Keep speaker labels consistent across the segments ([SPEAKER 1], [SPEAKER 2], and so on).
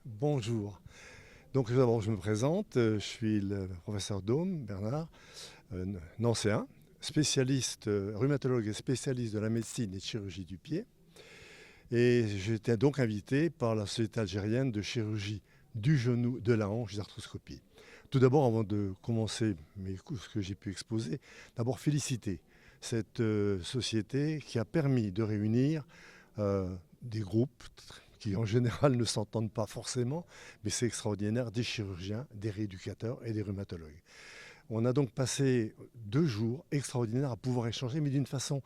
[SPEAKER 1] Bonjour. Donc tout d'abord, je me présente. Je suis le professeur Daume, Bernard, nancéen, spécialiste, rhumatologue et spécialiste de la médecine et de chirurgie du pied. Et j'étais donc invité par la Société algérienne de chirurgie du genou, de la hanche, d'arthroscopie. Tout d'abord, avant de commencer ce que j'ai pu exposer, d'abord féliciter cette société qui a permis de réunir des groupes qui en général ne s'entendent pas forcément, mais c'est extraordinaire, des chirurgiens, des rééducateurs et des rhumatologues. On a donc passé 2 jours extraordinaires à pouvoir échanger, mais d'une façon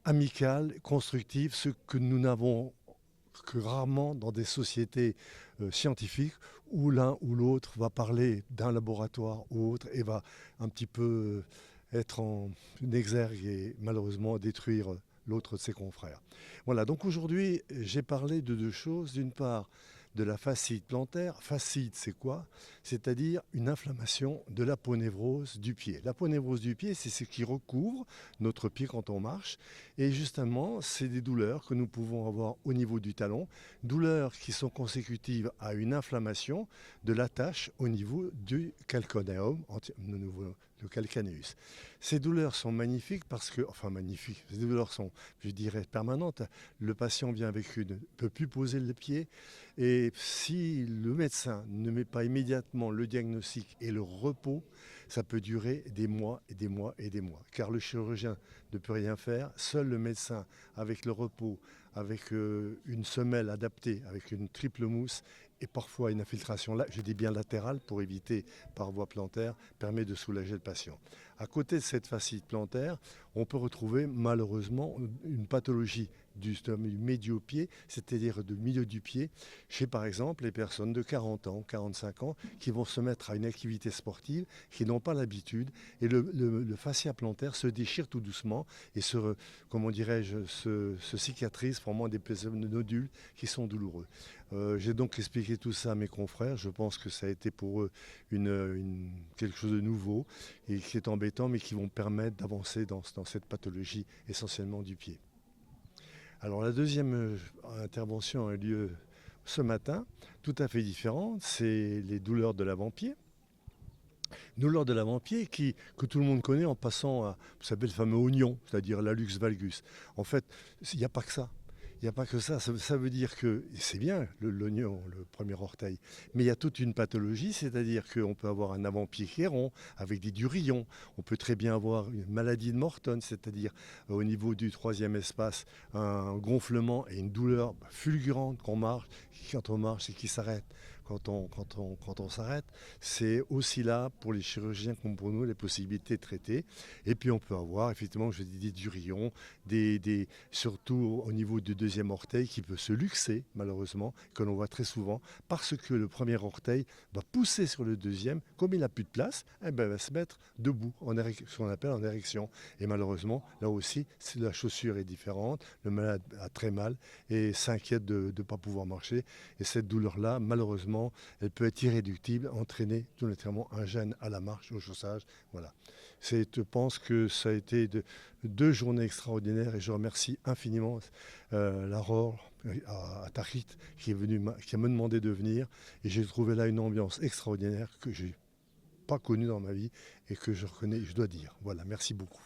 [SPEAKER 1] amicale, constructive, ce que nous n'avons que rarement dans des sociétés scientifiques où l'un ou l'autre va parler d'un laboratoire ou autre et va un petit peu être en exergue et malheureusement détruire l'autre de ses confrères. Voilà, donc aujourd'hui j'ai parlé de 2 choses. D'une part, de la fasciite plantaire. Fasciite, c'est quoi? C'est-à-dire une inflammation de l'aponévrose du pied. L'aponévrose du pied, c'est ce qui recouvre notre pied quand on marche. Et justement, c'est des douleurs que nous pouvons avoir au niveau du talon, douleurs qui sont consécutives à une inflammation de l'attache au niveau du calcanéum, le calcaneus. Ces douleurs sont magnifiques parce que, enfin magnifiques, ces douleurs sont, je dirais, permanentes. Le patient vient avec ne peut plus poser le pied et si le médecin ne met pas immédiatement le diagnostic et le repos, ça peut durer des mois et des mois et des mois. Car le chirurgien ne peut rien faire, seul le médecin, avec le repos, avec une semelle adaptée, avec une triple mousse et parfois une infiltration, là, je dis bien latérale pour éviter par voie plantaire, permet de soulager le patient. À côté de cette fasciite plantaire, on peut retrouver malheureusement une pathologie du médio-pied, c'est-à-dire du milieu du pied, chez par exemple les personnes de 40 ans, 45 ans, qui vont se mettre à une activité sportive, qui n'ont pas l'habitude, et le fascia plantaire se déchire tout doucement et comment dirais-je, se cicatrise, formant des nodules qui sont douloureux. J'ai donc expliqué tout ça à mes confrères. Je pense que ça a été pour eux quelque chose de nouveau et qui est embêtant, mais qui vont permettre d'avancer dans cette pathologie essentiellement du pied. Alors la deuxième intervention a eu lieu ce matin, tout à fait différente, c'est les douleurs de l'avant-pied. Douleurs de l'avant-pied que tout le monde connaît en passant à, vous savez, le fameux oignon, c'est-à-dire l'hallux valgus. En fait, il n'y a pas que ça. Il n'y a pas que ça. Ça veut dire que c'est bien l'oignon, le premier orteil, mais il y a toute une pathologie, c'est-à-dire qu'on peut avoir un avant-pied qui est rond, avec des durillons. On peut très bien avoir une maladie de Morton, c'est-à-dire au niveau du troisième espace, un gonflement et une douleur fulgurante quand on marche et qui s'arrête. Quand on s'arrête, c'est aussi là pour les chirurgiens comme pour nous les possibilités de traiter. Et puis on peut avoir effectivement, je dis, des durillons, surtout au niveau du deuxième orteil qui peut se luxer malheureusement, que l'on voit très souvent, parce que le premier orteil va pousser sur le deuxième, comme il n'a plus de place, eh ben, il va se mettre debout, ce qu'on appelle en érection. Et malheureusement, là aussi, si la chaussure est différente, le malade a très mal et s'inquiète de ne pas pouvoir marcher. Et cette douleur-là, malheureusement, elle peut être irréductible, entraîner tout naturellement un gêne à la marche, au chaussage. Voilà. Je pense que ça a été 2 journées extraordinaires et je remercie infiniment l'Aurore à Tahit qui m'a demandé de venir et j'ai trouvé là une ambiance extraordinaire que j'ai pas connue dans ma vie et que je reconnais, je dois dire. Voilà, merci beaucoup.